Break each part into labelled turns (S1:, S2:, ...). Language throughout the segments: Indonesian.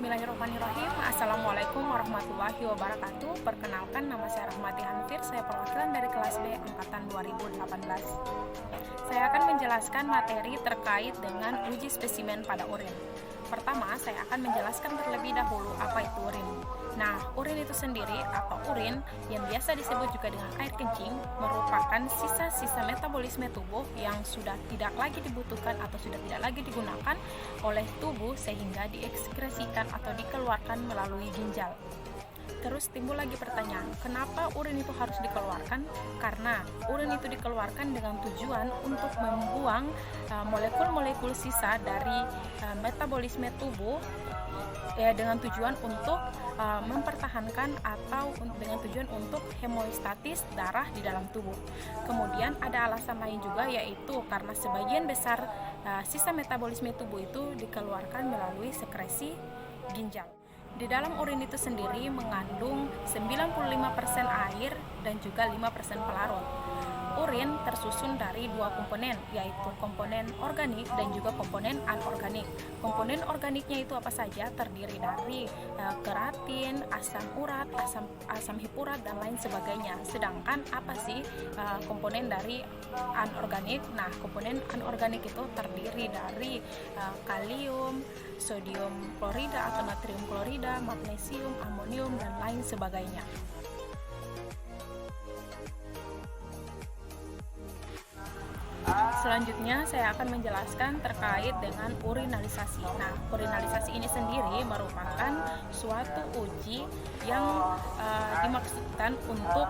S1: Bismillahirrahmanirrahim. Assalamualaikum warahmatullahi wabarakatuh. Perkenalkan, nama saya Rahmati Hanfir. Saya perwakilan dari kelas B angkatan 2018. Saya akan menjelaskan materi terkait dengan uji spesimen pada urin. Pertama, saya akan menjelaskan terlebih dahulu apa itu urin. Nah, urin itu sendiri atau urin yang biasa disebut juga dengan air kencing merupakan sisa-sisa metabolisme tubuh yang sudah tidak lagi dibutuhkan atau sudah tidak lagi digunakan oleh tubuh sehingga diekskresikan atau dikeluarkan melalui ginjal. Terus timbul lagi pertanyaan, kenapa urin itu harus dikeluarkan? Karena urin itu dikeluarkan dengan tujuan untuk membuang molekul-molekul sisa dari metabolisme tubuh dengan tujuan untuk mempertahankan atau dengan tujuan untuk hemostatis darah di dalam tubuh. Kemudian ada alasan lain juga, yaitu karena sebagian besar sisa metabolisme tubuh itu dikeluarkan melalui sekresi ginjal. Di dalam urin itu sendiri mengandung 95% air dan juga 5% pelarut. Urin tersusun dari dua komponen, yaitu komponen organik dan juga komponen anorganik. Komponen organiknya itu apa saja? Terdiri dari keratin, asam urat, asam hipurat, dan lain sebagainya. Sedangkan apa sih komponen dari anorganik? Nah, komponen anorganik itu terdiri dari kalium, sodium klorida atau natrium klorida, magnesium, amonium, dan lain sebagainya. Selanjutnya saya akan menjelaskan terkait dengan urinalisasi. Nah, urinalisasi ini sendiri merupakan suatu uji yang dimaksudkan untuk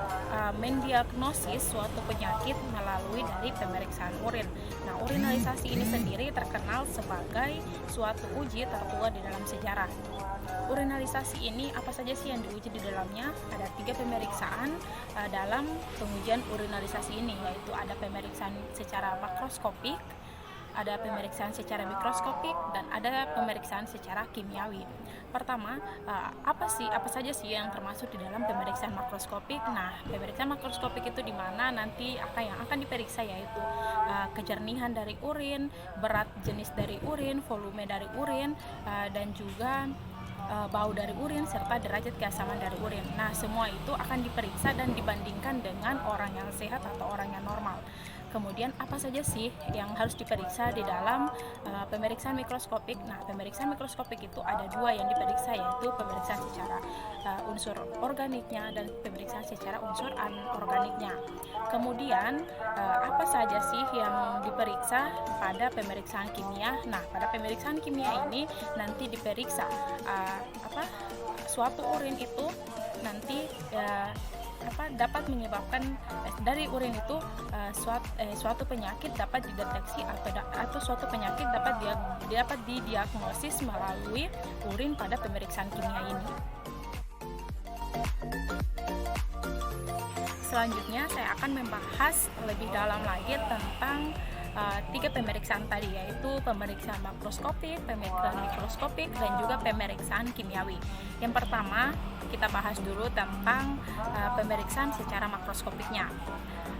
S1: mendiagnosis suatu penyakit melalui dari pemeriksaan urin. Nah, urinalisasi ini sendiri terkenal sebagai suatu uji tertua di dalam sejarah. Urinalisasi ini apa saja sih yang diuji di dalamnya? Ada 3 pemeriksaan dalam pengujian urinalisasi ini, yaitu ada pemeriksaan secara makroskopik, ada pemeriksaan secara mikroskopik, dan ada pemeriksaan secara kimiawi. Pertama, apa saja sih yang termasuk di dalam pemeriksaan makroskopik? Nah, pemeriksaan makroskopik itu di mana nanti yang akan diperiksa yaitu kejernihan dari urin, berat jenis dari urin, volume dari urin, dan juga bau dari urin serta derajat keasaman dari urin. Nah, semua itu akan diperiksa dan dibandingkan dengan orang yang sehat atau orang yang normal. Kemudian apa saja sih yang harus diperiksa di dalam pemeriksaan mikroskopik? Nah, pemeriksaan mikroskopik itu ada 2 yang diperiksa, yaitu pemeriksaan secara unsur organiknya dan pemeriksaan secara unsur anorganiknya. Kemudian apa saja sih yang diperiksa pada pemeriksaan kimia? Nah, pada pemeriksaan kimia ini nanti diperiksa suatu urin itu nanti dapat menyebabkan dari urin itu suatu penyakit dapat dideteksi atau suatu penyakit dapat didiagnosis melalui urin pada pemeriksaan kimia ini. Selanjutnya saya akan membahas lebih dalam lagi tentang 3 pemeriksaan tadi, yaitu pemeriksaan makroskopik, pemeriksaan mikroskopik, dan juga pemeriksaan kimiawi. Yang pertama, kita bahas dulu tentang pemeriksaan secara makroskopiknya.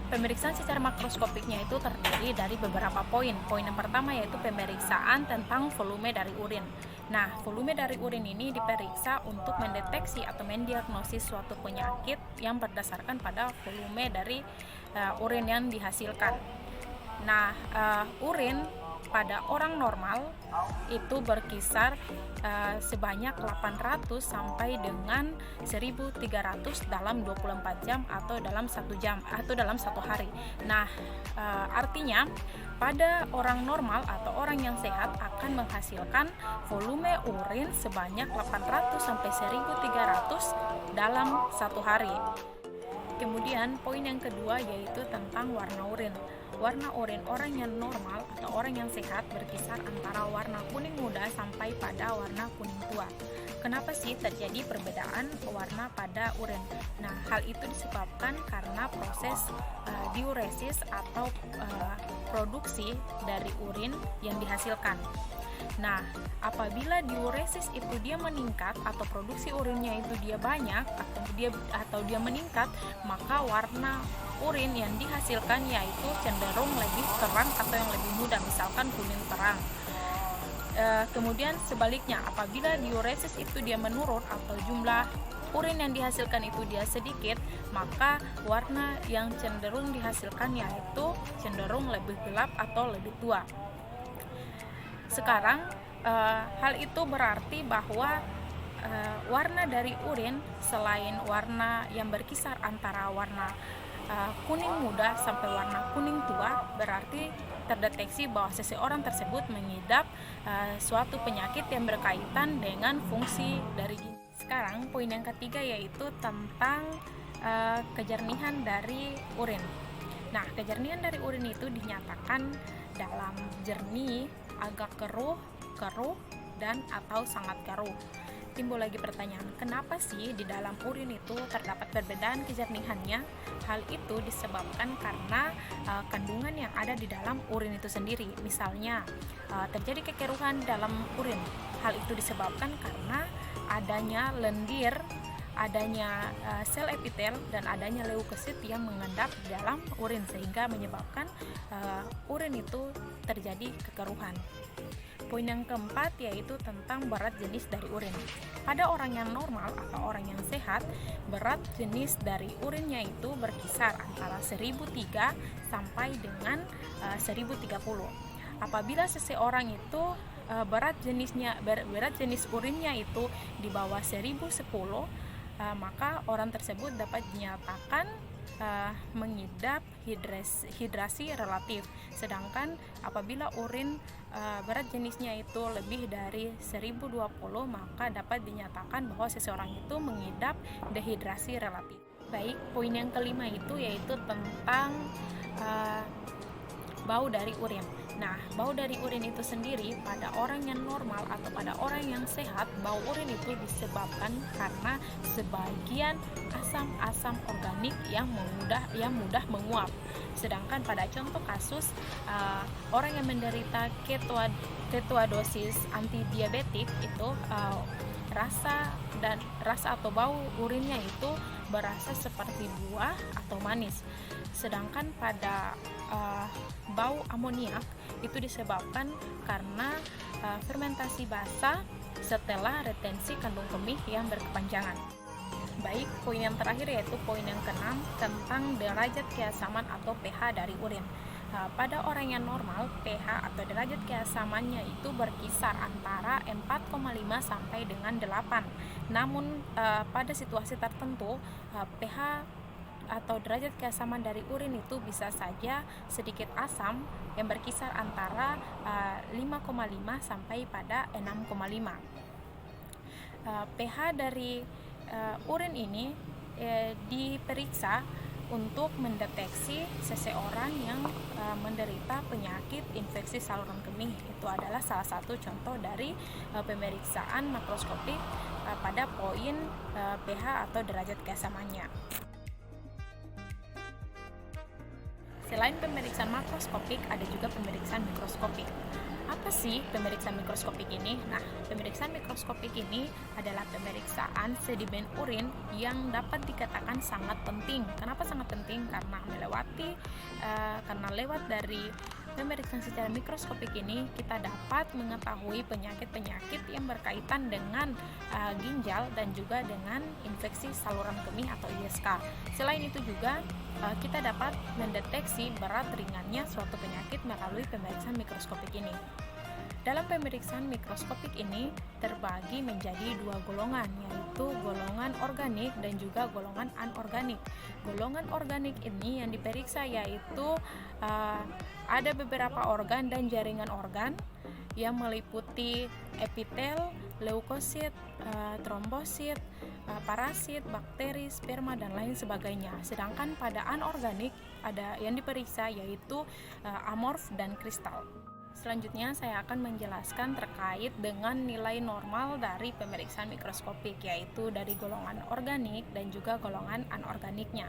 S1: Pemeriksaan secara makroskopiknya itu terdiri dari beberapa poin. Poin yang pertama yaitu pemeriksaan tentang volume dari urin. Nah, volume dari urin ini diperiksa untuk mendeteksi atau mendiagnosis suatu penyakit yang berdasarkan pada volume dari urin yang dihasilkan. Nah, urin pada orang normal itu berkisar sebanyak 800 sampai dengan 1300 dalam 24 jam atau dalam 1 jam atau dalam 1 hari. Nah, artinya pada orang normal atau orang yang sehat akan menghasilkan volume urin sebanyak 800 sampai 1300 dalam 1 hari. Kemudian poin yang kedua yaitu tentang warna urin. Warna urin orang yang normal atau orang yang sehat berkisar antara warna kuning muda sampai pada warna kuning tua. Kenapa sih terjadi perbedaan warna pada urin? Nah, hal itu disebabkan karena proses diuresis atau produksi dari urin yang dihasilkan. Nah, apabila diuresis itu dia meningkat atau produksi urinnya itu dia banyak atau dia meningkat, maka warna urin yang dihasilkan yaitu cenderung lebih terang atau yang lebih muda, misalkan kuning terang. Kemudian sebaliknya, apabila diuresis itu dia menurun atau jumlah urin yang dihasilkan itu dia sedikit, maka warna yang cenderung dihasilkan yaitu cenderung lebih gelap atau lebih tua. Sekarang hal itu berarti bahwa warna dari urin selain warna yang berkisar antara warna kuning muda sampai warna kuning tua, berarti terdeteksi bahwa seseorang tersebut mengidap suatu penyakit yang berkaitan dengan fungsi dari ginjal. Sekarang poin yang ketiga yaitu tentang kejernihan dari urin. Nah, kejernihan dari urin itu dinyatakan dalam jernih, agak keruh, dan atau sangat keruh. Timbul lagi pertanyaan, kenapa sih di dalam urin itu terdapat perbedaan kejernihannya? Hal itu disebabkan karena kandungan yang ada di dalam urin itu sendiri. Misalnya, terjadi kekeruhan dalam urin. Hal itu disebabkan karena adanya lendir, adanya sel epitel, dan adanya leukosit yang mengendap di dalam urin, sehingga menyebabkan urin itu terjadi kekeruhan. Poin yang keempat yaitu tentang berat jenis dari urin. Pada orang yang normal atau orang yang sehat, berat jenis dari urinnya itu berkisar antara 1003 sampai dengan 1030. Apabila seseorang itu berat jenis urinnya itu di bawah 1010, maka orang tersebut dapat dinyatakan mengidap hidrasi relatif. Sedangkan apabila urin berat jenisnya itu lebih dari 1020, maka dapat dinyatakan bahwa seseorang itu mengidap dehidrasi relatif. Baik, poin yang kelima itu yaitu tentang bau dari urin. Nah, bau dari urin itu sendiri pada orang yang normal atau pada orang yang sehat, bau urin itu disebabkan karena sebagian asam-asam organik yang mudah menguap. Sedangkan pada contoh kasus orang yang menderita ketoadosis antidiabetik itu rasa atau bau urinnya itu berasa seperti buah atau manis. Sedangkan pada bau amoniak itu disebabkan karena fermentasi basa setelah retensi kandung kemih yang berkepanjangan. Baik, poin yang terakhir yaitu poin yang keenam tentang derajat keasaman atau pH dari urin. Pada orang yang normal, pH atau derajat keasamannya itu berkisar antara 4,5 sampai dengan 8. Namun pada situasi tertentu pH atau derajat keasaman dari urin itu bisa saja sedikit asam yang berkisar antara 5,5 sampai pada 6,5. pH dari urin ini diperiksa untuk mendeteksi seseorang yang menderita penyakit infeksi saluran kemih. Itu adalah salah satu contoh dari pemeriksaan makroskopik pada poin pH atau derajat keasamannya. Selain pemeriksaan makroskopik, ada juga pemeriksaan mikroskopik. Apa sih pemeriksaan mikroskopik ini? Nah, pemeriksaan mikroskopik ini adalah pemeriksaan sedimen urin yang dapat dikatakan sangat penting. Kenapa sangat penting? Karena lewat dari pemeriksaan secara mikroskopik ini kita dapat mengetahui penyakit-penyakit yang berkaitan dengan ginjal dan juga dengan infeksi saluran kemih atau ISK. Selain itu juga kita dapat mendeteksi berat ringannya suatu penyakit melalui pemeriksaan mikroskopik ini. Dalam pemeriksaan mikroskopik ini terbagi menjadi dua golongan, yaitu golongan organik dan juga golongan anorganik. Golongan organik ini yang diperiksa yaitu ada beberapa organ dan jaringan organ yang meliputi epitel, leukosit, trombosit, parasit, bakteri, sperma, dan lain sebagainya. Sedangkan pada anorganik ada yang diperiksa yaitu amorf dan kristal. Selanjutnya saya akan menjelaskan terkait dengan nilai normal dari pemeriksaan mikroskopik, yaitu dari golongan organik dan juga golongan anorganiknya.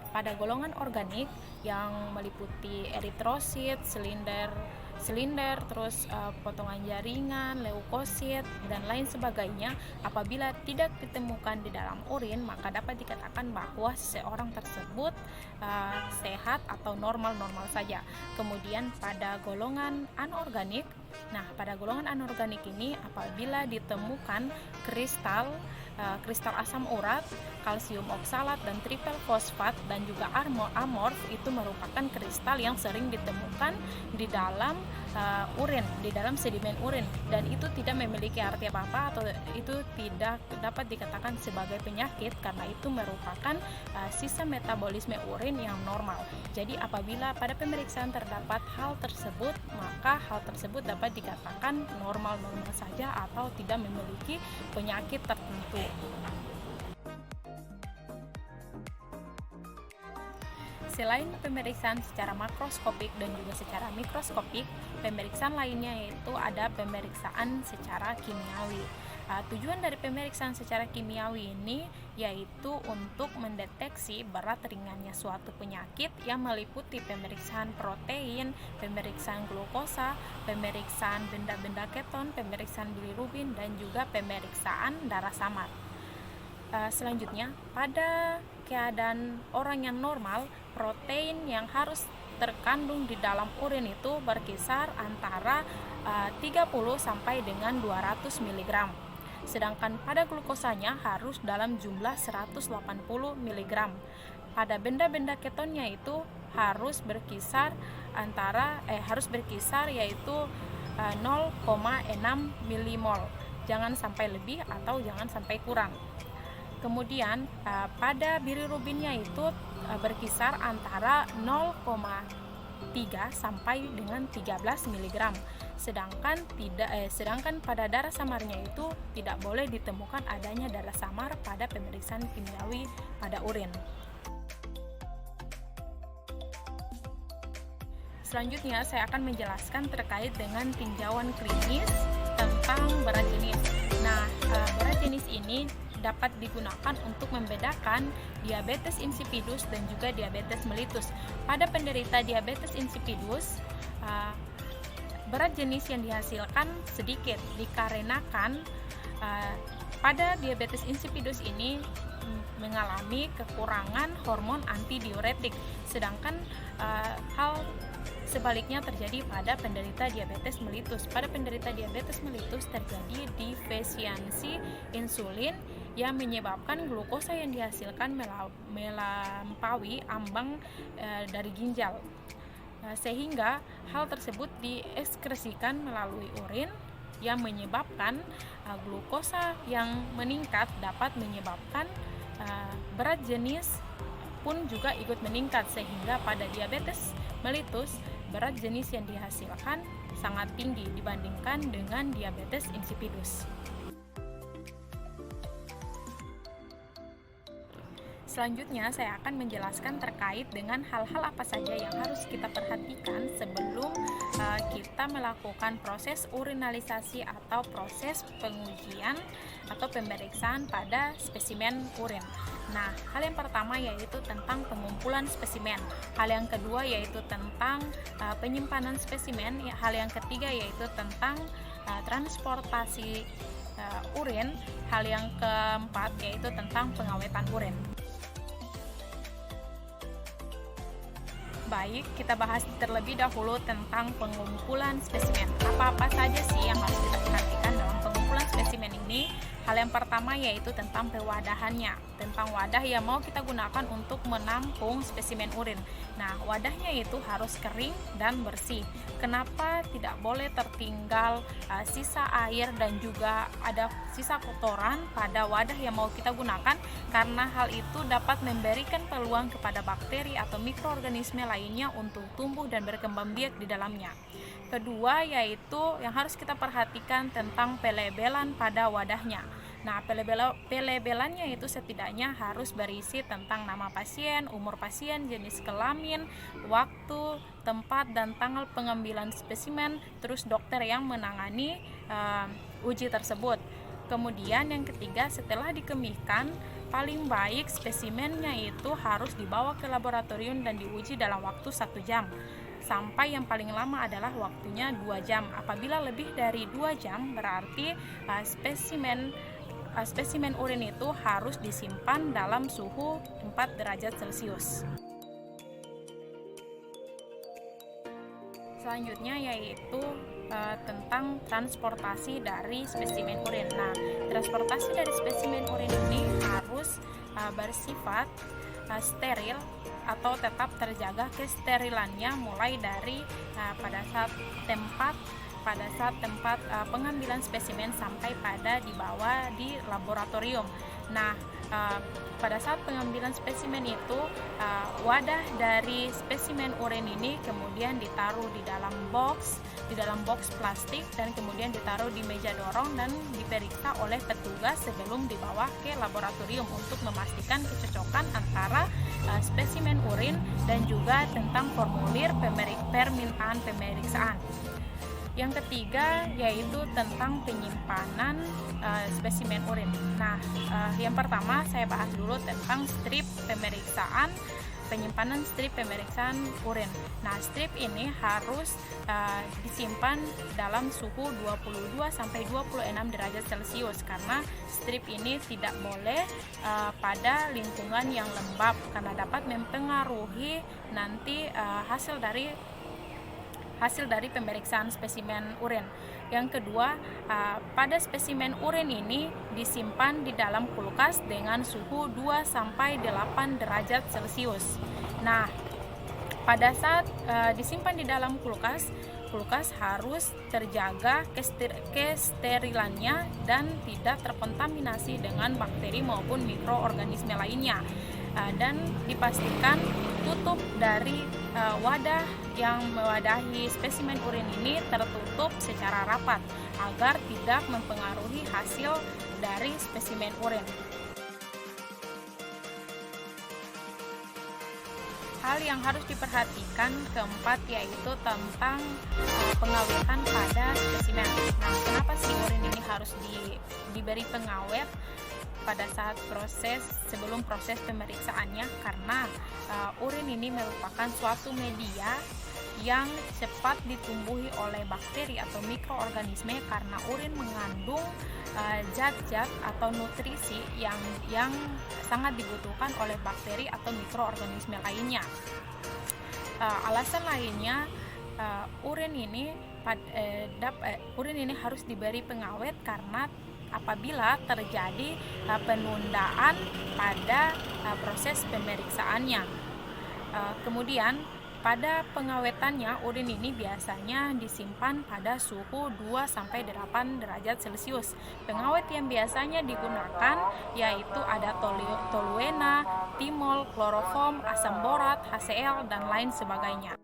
S1: Pada golongan organik yang meliputi eritrosit, silinder silinder, terus potongan jaringan, leukosit, dan lain sebagainya. Apabila tidak ditemukan di dalam urin, maka dapat dikatakan bahwa seseorang tersebut sehat atau normal-normal saja. Kemudian pada golongan anorganik, pada golongan anorganik ini apabila ditemukan kristal asam urat, kalsium oksalat, dan triple fosfat, dan juga amorf, itu merupakan kristal yang sering ditemukan di dalam urin, di dalam sedimen urin, dan itu tidak memiliki arti apa-apa atau itu tidak dapat dikatakan sebagai penyakit karena itu merupakan sisa metabolisme urin yang normal. Jadi apabila pada pemeriksaan terdapat hal tersebut, maka hal tersebut dapat dikatakan normal-normal saja atau tidak memiliki penyakit tertentu. Selain pemeriksaan secara makroskopik dan juga secara mikroskopik, pemeriksaan lainnya yaitu ada pemeriksaan secara kimiawi. Tujuan dari pemeriksaan secara kimiawi ini yaitu untuk mendeteksi berat ringannya suatu penyakit yang meliputi pemeriksaan protein, pemeriksaan glukosa, pemeriksaan benda-benda keton, pemeriksaan bilirubin, dan juga pemeriksaan darah samar. Selanjutnya, pada keadaan orang yang normal, protein yang harus terkandung di dalam urin itu berkisar antara 30 sampai dengan 200 mg. Sedangkan pada glukosanya harus dalam jumlah 180 mg. Pada benda-benda ketonnya itu harus berkisar yaitu 0,6 milimol. Jangan sampai lebih atau jangan sampai kurang. Kemudian pada bilirubinnya itu berkisar antara 0,3 sampai dengan 13 mg. Sedangkan pada darah samarnya itu tidak boleh ditemukan adanya darah samar pada pemeriksaan kimiawi pada urin. Selanjutnya saya akan menjelaskan terkait dengan tinjauan klinis tentang berat jenis. Berat jenis ini dapat digunakan untuk membedakan diabetes insipidus dan juga diabetes mellitus. Pada penderita diabetes insipidus, berat jenis yang dihasilkan sedikit dikarenakan pada diabetes insipidus ini mengalami kekurangan hormon antidiuretik, sedangkan hal sebaliknya terjadi pada penderita diabetes mellitus. Pada penderita diabetes mellitus terjadi defisiensi insulin yang menyebabkan glukosa yang dihasilkan melampaui ambang dari ginjal, sehingga hal tersebut diekskresikan melalui urin yang menyebabkan glukosa yang meningkat dapat menyebabkan berat jenis pun juga ikut meningkat, sehingga pada diabetes mellitus berat jenis yang dihasilkan sangat tinggi dibandingkan dengan diabetes insipidus. Selanjutnya saya akan menjelaskan terkait dengan hal-hal apa saja yang harus kita perhatikan sebelum kita melakukan proses urinalisasi atau proses pengujian atau pemeriksaan pada spesimen urin. Hal yang pertama yaitu tentang pengumpulan spesimen. Hal yang kedua yaitu tentang penyimpanan spesimen. Hal yang ketiga yaitu tentang transportasi urin. Hal yang keempat yaitu tentang pengawetan urin. Baik, kita bahas terlebih dahulu tentang pengumpulan spesimen. Apa-apa saja sih yang harus kita perhatikan dalam pengumpulan spesimen ini? Hal yang pertama yaitu tentang pewadahannya, tentang wadah yang mau kita gunakan untuk menampung spesimen urin. Wadahnya itu harus kering dan bersih. Kenapa tidak boleh tertinggal sisa air dan juga ada sisa kotoran pada wadah yang mau kita gunakan? Karena hal itu dapat memberikan peluang kepada bakteri atau mikroorganisme lainnya untuk tumbuh dan berkembang biak di dalamnya. Kedua yaitu yang harus kita perhatikan tentang pelebelan pada wadahnya. Pelebelannya itu setidaknya harus berisi tentang nama pasien, umur pasien, jenis kelamin, waktu, tempat, dan tanggal pengambilan spesimen, terus dokter yang menangani uji tersebut. Kemudian yang ketiga, setelah dikemihkan, paling baik spesimennya itu harus dibawa ke laboratorium dan diuji dalam waktu 1 jam. sampai yang paling lama adalah waktunya 2 jam. Apabila lebih dari 2 jam berarti spesimen urin itu harus disimpan dalam suhu 4 derajat Celcius. Selanjutnya yaitu tentang transportasi dari spesimen urin. Nah, transportasi dari spesimen urin ini harus bersifat steril atau tetap terjaga kesterilannya mulai dari pada saat tempat pengambilan spesimen sampai pada dibawa di laboratorium. Nah, pada saat pengambilan spesimen itu wadah dari spesimen urin ini kemudian ditaruh di dalam box plastik dan kemudian ditaruh di meja dorong dan diperiksa oleh petugas sebelum dibawa ke laboratorium untuk memastikan kecocokan antara spesimen urin dan juga tentang formulir permintaan pemeriksaan. Yang ketiga yaitu tentang penyimpanan spesimen urin. Nah, yang pertama saya bahas dulu tentang penyimpanan strip pemeriksaan urin. Nah, strip ini harus disimpan dalam suhu 22 sampai 26 derajat Celcius karena strip ini tidak boleh pada lingkungan yang lembab karena dapat mempengaruhi nanti hasil dari pemeriksaan spesimen urin. Yang kedua, pada spesimen urin ini disimpan di dalam kulkas dengan suhu 2 sampai 8 derajat Celcius. Nah, pada saat disimpan di dalam kulkas harus terjaga kesterilannya dan tidak terkontaminasi dengan bakteri maupun mikroorganisme lainnya. Dan dipastikan tutup dari wadah yang mewadahi spesimen urin ini tertutup secara rapat agar tidak mempengaruhi hasil dari spesimen urin. Hal yang harus diperhatikan keempat yaitu tentang pengawetan pada spesimen. Nah, kenapa sih urin ini harus diberi pengawet pada saat sebelum proses pemeriksaannya? Karena urin ini merupakan suatu media yang cepat ditumbuhi oleh bakteri atau mikroorganisme karena urin mengandung zat-zat atau nutrisi yang sangat dibutuhkan oleh bakteri atau mikroorganisme lainnya. Alasan lainnya urin ini harus diberi pengawet karena apabila terjadi penundaan pada proses pemeriksaannya. Kemudian pada pengawetannya urin ini biasanya disimpan pada suhu 2 sampai 8 derajat Celcius. Pengawet yang biasanya digunakan yaitu ada toluena, timol, kloroform, asam borat, HCl dan lain sebagainya.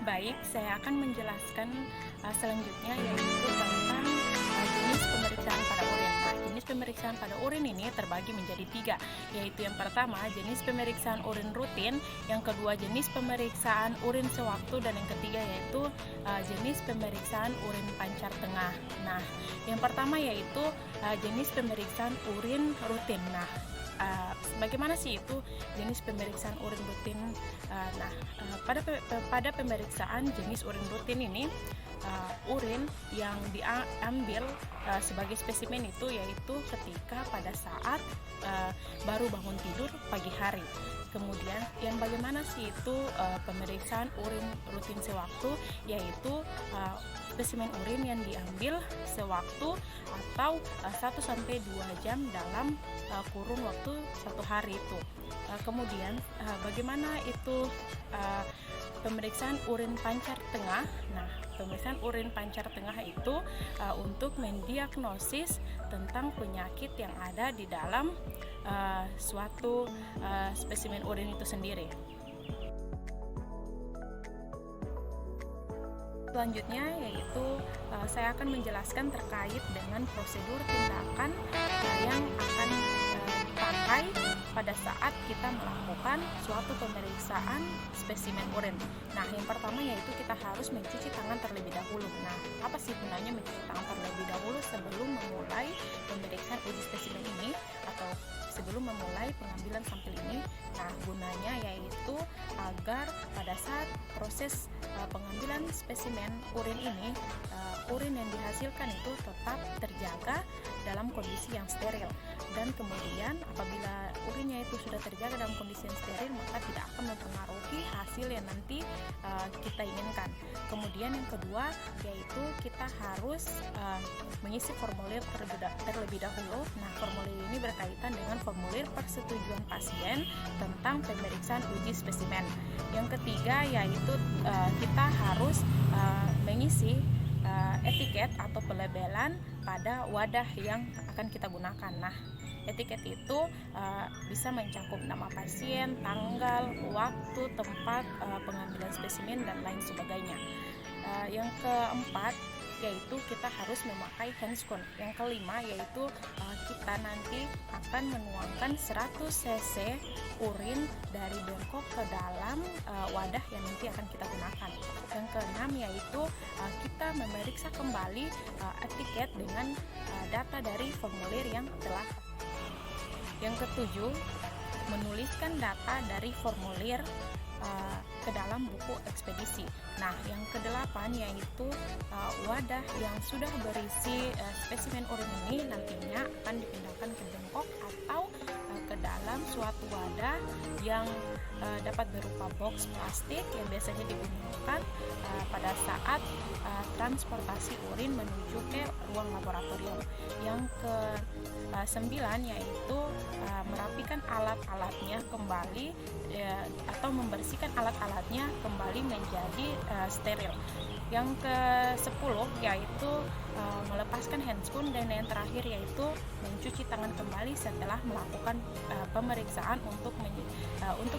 S1: Baik, saya akan menjelaskan selanjutnya yaitu tentang jenis pemeriksaan pada urin. Nah, jenis pemeriksaan pada urin ini terbagi menjadi 3, yaitu yang pertama jenis pemeriksaan urin rutin, yang kedua jenis pemeriksaan urin sewaktu, dan yang ketiga yaitu jenis pemeriksaan urin pancar tengah. Nah, yang pertama yaitu jenis pemeriksaan urin rutin. Nah, bagaimana sih itu jenis pemeriksaan urin rutin? Pada pemeriksaan jenis urin rutin ini urin yang diambil sebagai spesimen itu yaitu ketika pada saat baru bangun tidur pagi hari. Kemudian yang bagaimana sih itu pemeriksaan urin rutin sewaktu, yaitu spesimen urin yang diambil sewaktu atau 1-2 jam dalam kurun waktu 1 hari itu. Kemudian bagaimana itu pemeriksaan urin pancar tengah? Nah, pemeriksaan urin pancar tengah itu untuk mendiagnosis tentang penyakit yang ada di dalam suatu spesimen urin itu sendiri. Selanjutnya yaitu saya akan menjelaskan terkait dengan prosedur tindakan yang akan dipakai pada saat kita melakukan suatu pemeriksaan spesimen urin. Nah, yang pertama yaitu kita harus mencuci tangan terlebih dahulu. Nah, apa sih gunanya mencuci tangan terlebih dahulu sebelum memulai pemeriksaan uji spesimen ini atau sebelum sebelum memulai pengambilan sampel ini. Nah, gunanya yaitu agar pada saat proses pengambilan spesimen urin ini, urin yang dihasilkan itu tetap terjaga dalam kondisi yang steril, dan kemudian apabila urinnya itu sudah terjaga dalam kondisi yang steril, maka tidak akan mempengaruhi hasil yang nanti kita inginkan. Kemudian yang kedua yaitu kita harus mengisi formulir terlebih dahulu. Nah, formulir ini berkaitan dengan formulir persetujuan pasien tentang pemeriksaan uji spesimen. Yang ketiga yaitu kita harus mengisi etiket atau pelabelan pada wadah yang akan kita gunakan. Nah, etiket itu bisa mencakup nama pasien, tanggal, waktu, tempat pengambilan spesimen, dan lain sebagainya. Yang keempat yaitu kita harus memakai handscone. Yang kelima yaitu kita nanti akan menuangkan 100 cc urin dari bengkok ke dalam wadah yang nanti akan kita gunakan. Yang keenam yaitu kita memeriksa kembali etiket dengan data dari formulir yang telah. Yang ketujuh, menuliskan data dari formulir ke dalam buku ekspedisi. Nah, yang kedelapan yaitu wadah yang sudah berisi spesimen urin ini nantinya akan dipindahkan ke bengkok atau ke dalam suatu wadah yang dapat berupa box plastik yang biasanya digunakan pada saat transportasi urin menuju ke ruang laboratorium. Yang ke-9 yaitu merapikan alat-alatnya kembali atau membersihkan alat-alatnya kembali menjadi steril. Yang ke-10 yaitu melepaskan handscone, dan yang terakhir yaitu mencuci tangan kembali setelah melakukan pemeriksaan untuk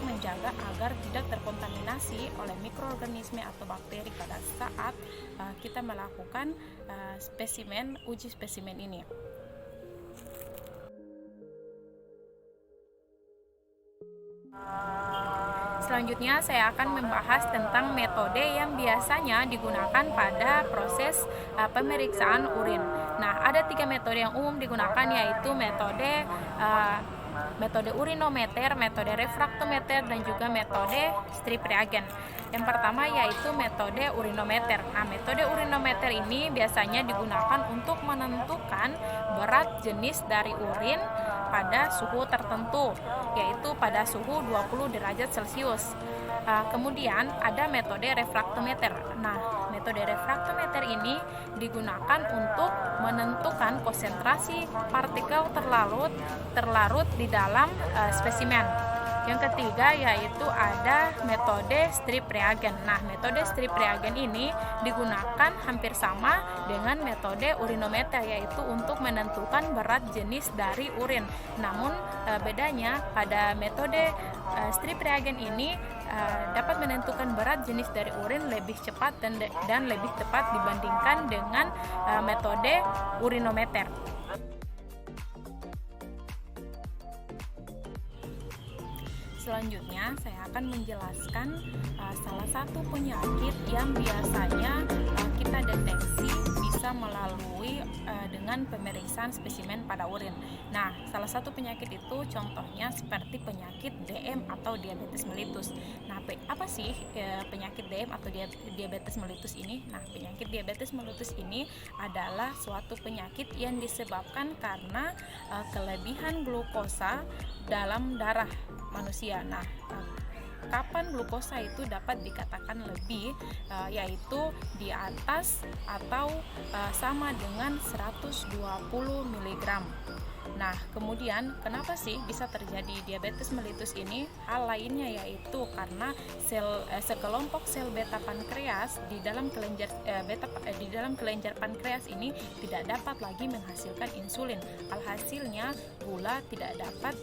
S1: menjaga agar tidak terkontaminasi oleh mikroorganisme atau bakteri pada saat kita melakukan uji spesimen ini. Selanjutnya saya akan membahas tentang metode yang biasanya digunakan pada proses pemeriksaan urin. Nah, ada 3 metode yang umum digunakan, yaitu metode urinometer, metode refraktometer, dan juga metode strip reagen. Yang pertama yaitu metode urinometer. Nah, metode urinometer ini biasanya digunakan untuk menentukan berat jenis dari urin pada suhu tertentu, yaitu pada suhu 20 derajat Celcius. Kemudian ada metode refraktometer. Nah, metode refraktometer ini digunakan untuk menentukan konsentrasi partikel terlarut di dalam spesimen. Yang ketiga yaitu ada metode strip reagen. Nah, metode strip reagen ini digunakan hampir sama dengan metode urinometer, yaitu untuk menentukan berat jenis dari urin. Namun bedanya pada metode strip reagen ini dapat menentukan berat jenis dari urin lebih cepat dan lebih tepat dibandingkan dengan metode urinometer. Selanjutnya saya akan menjelaskan salah satu penyakit yang biasanya kita deteksi bisa melalui dengan pemeriksaan spesimen pada urin. Nah, salah satu penyakit itu contohnya seperti penyakit DM atau diabetes mellitus. Nah, apa sih penyakit DM atau diabetes mellitus ini? Nah, penyakit diabetes mellitus ini adalah suatu penyakit yang disebabkan karena kelebihan glukosa dalam darah manusia. Nah, kapan glukosa itu dapat dikatakan lebih, yaitu di atas atau sama dengan 120 mg. Nah, kemudian kenapa sih bisa terjadi diabetes mellitus ini? Hal lainnya yaitu karena sekelompok sel beta pankreas di dalam kelenjar pankreas ini tidak dapat lagi menghasilkan insulin. Alhasilnya gula tidak dapat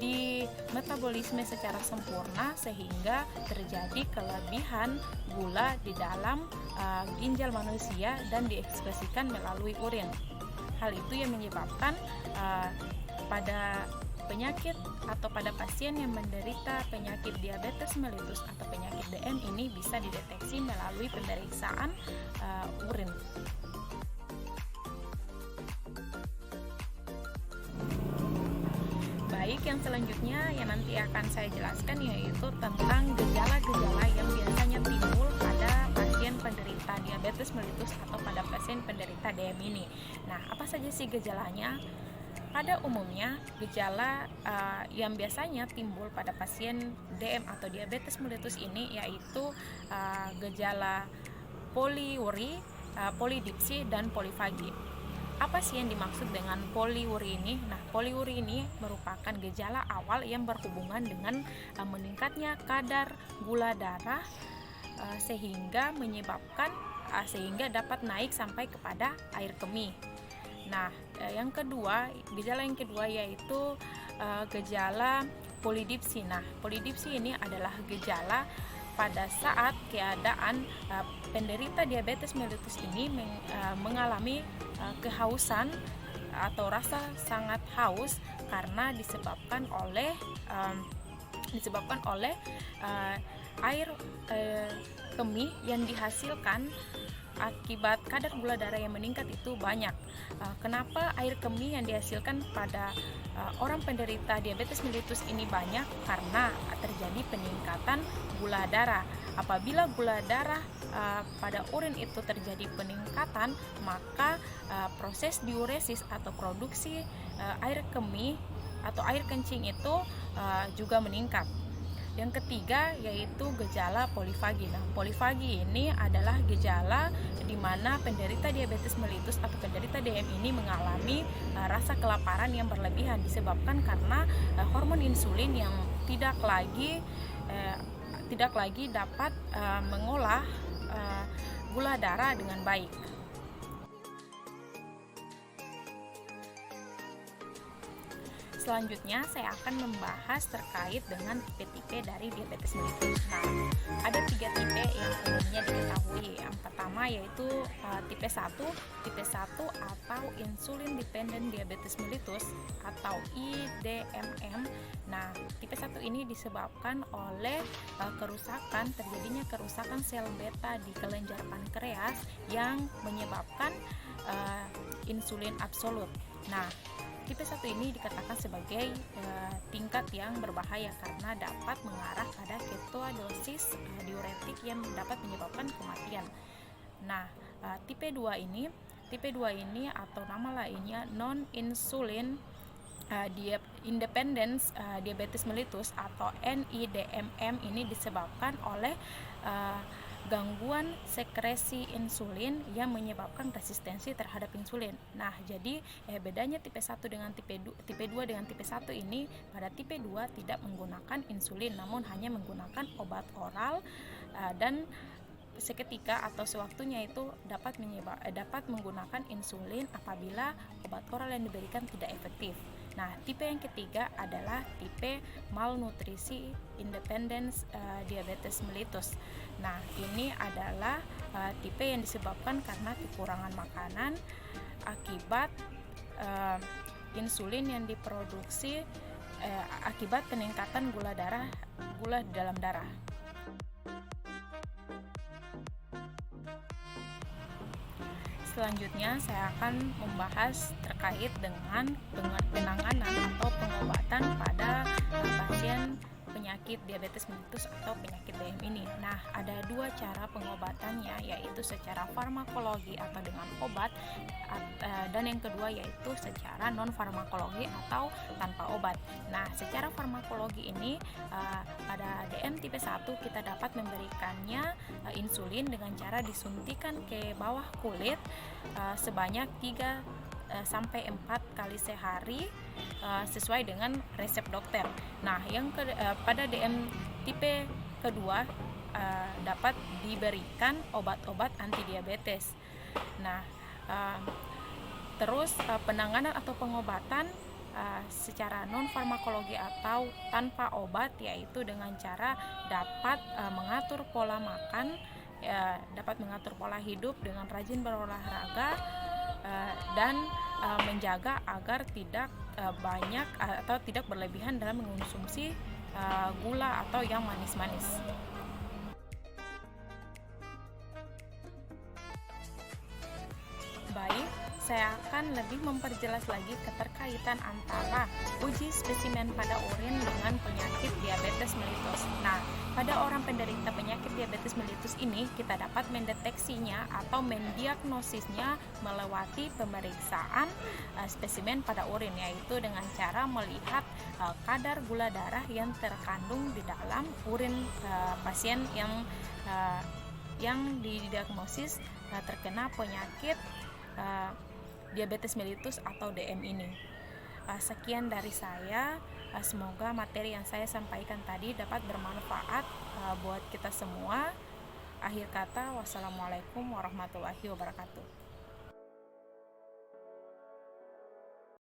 S1: di metabolisme secara sempurna, sehingga terjadi kelebihan gula di dalam ginjal manusia dan diekspresikan melalui urin. Hal itu yang menyebabkan pada penyakit atau pada pasien yang menderita penyakit diabetes mellitus atau penyakit DM ini bisa dideteksi melalui pemeriksaan urin. yang selanjutnya yang nanti akan saya jelaskan yaitu tentang gejala-gejala yang biasanya timbul pada pasien penderita diabetes mellitus atau pada pasien penderita DM ini. Nah, apa saja sih gejalanya? Pada umumnya, gejala yang biasanya timbul pada pasien DM atau diabetes mellitus ini yaitu gejala poliuri, polidipsi, dan polifagi. Apa sih yang dimaksud dengan poliuri ini? Nah, poliuri ini merupakan gejala awal yang berhubungan dengan meningkatnya kadar gula darah sehingga menyebabkan sehingga dapat naik sampai kepada air kemih. Nah, gejala yang kedua yaitu gejala polidipsi. Nah, polidipsi ini adalah gejala pada saat keadaan penderita diabetes mellitus ini mengalami kehausan atau rasa sangat haus karena disebabkan oleh air kemih yang dihasilkan akibat kadar gula darah yang meningkat itu banyak. Kenapa air kemih yang dihasilkan pada orang penderita diabetes mellitus ini banyak? Karena terjadi peningkatan gula darah. Apabila gula darah pada urin itu terjadi peningkatan, maka proses diuresis atau produksi air kemih atau air kencing itu juga meningkat. Yang ketiga yaitu gejala polifagi. Nah, polifagi ini adalah gejala di mana penderita diabetes mellitus atau penderita DM ini mengalami rasa kelaparan yang berlebihan disebabkan karena hormon insulin yang tidak lagi dapat mengolah gula darah dengan baik. Selanjutnya saya akan membahas terkait dengan tipe-tipe dari diabetes mellitus. Nah, ada 3 tipe yang umumnya diketahui. Yang pertama yaitu tipe 1. Tipe 1 atau insulin dependent diabetes mellitus atau IDMM. Nah, tipe 1 ini disebabkan oleh terjadinya kerusakan sel beta di kelenjar pankreas yang menyebabkan insulin absolut. Nah, tipe 1 ini dikatakan sebagai tingkat yang berbahaya karena dapat mengarah pada ketoacidosis diuretik yang dapat menyebabkan kematian. Nah, tipe 2 ini atau nama lainnya non-insulin independence diabetes mellitus atau NIDMM ini disebabkan oleh gangguan sekresi insulin yang menyebabkan resistensi terhadap insulin. Nah, jadi bedanya tipe 1 dengan tipe 2 dengan tipe 1 ini, pada tipe 2 tidak menggunakan insulin namun hanya menggunakan obat oral dan seketika atau sewaktunya itu dapat menggunakan insulin apabila obat oral yang diberikan tidak efektif. Nah, tipe yang ketiga adalah tipe malnutrisi independence diabetes mellitus. Nah, ini adalah tipe yang disebabkan karena kekurangan makanan akibat insulin yang diproduksi akibat peningkatan gula di dalam darah. Selanjutnya saya akan membahas terkait dengan penanganan atau pengobatan pada pasien penyakit diabetes mellitus atau penyakit DM ini. Nah, ada 2 cara pengobatannya, yaitu secara farmakologi atau dengan obat, dan yang kedua yaitu secara non farmakologi atau tanpa obat. Nah, secara farmakologi ini pada DM tipe 1 kita dapat memberikannya insulin dengan cara disuntikan ke bawah kulit sebanyak 3 sampai 4 kali sehari sesuai dengan resep dokter. Nah, pada DM tipe kedua dapat diberikan obat-obat anti diabetes. Nah, terus penanganan atau pengobatan secara non farmakologi atau tanpa obat, yaitu dengan cara dapat mengatur pola makan, dapat mengatur pola hidup dengan rajin berolahraga dan menjaga agar tidak banyak atau tidak berlebihan dalam mengonsumsi gula atau yang manis-manis. Baik, saya akan lebih memperjelas lagi keterkaitan antara uji spesimen pada urin dengan penyakit diabetes mellitus. Nah, pada orang penderita penyakit diabetes mellitus ini kita dapat mendeteksinya atau mendiagnosisnya melewati pemeriksaan spesimen pada urin, yaitu dengan cara melihat kadar gula darah yang terkandung di dalam urin pasien yang didiagnosis terkena penyakit diabetes mellitus atau DM ini. Sekian dari saya. Semoga materi yang saya sampaikan tadi dapat bermanfaat buat kita semua. Akhir kata, wassalamualaikum warahmatullahi wabarakatuh.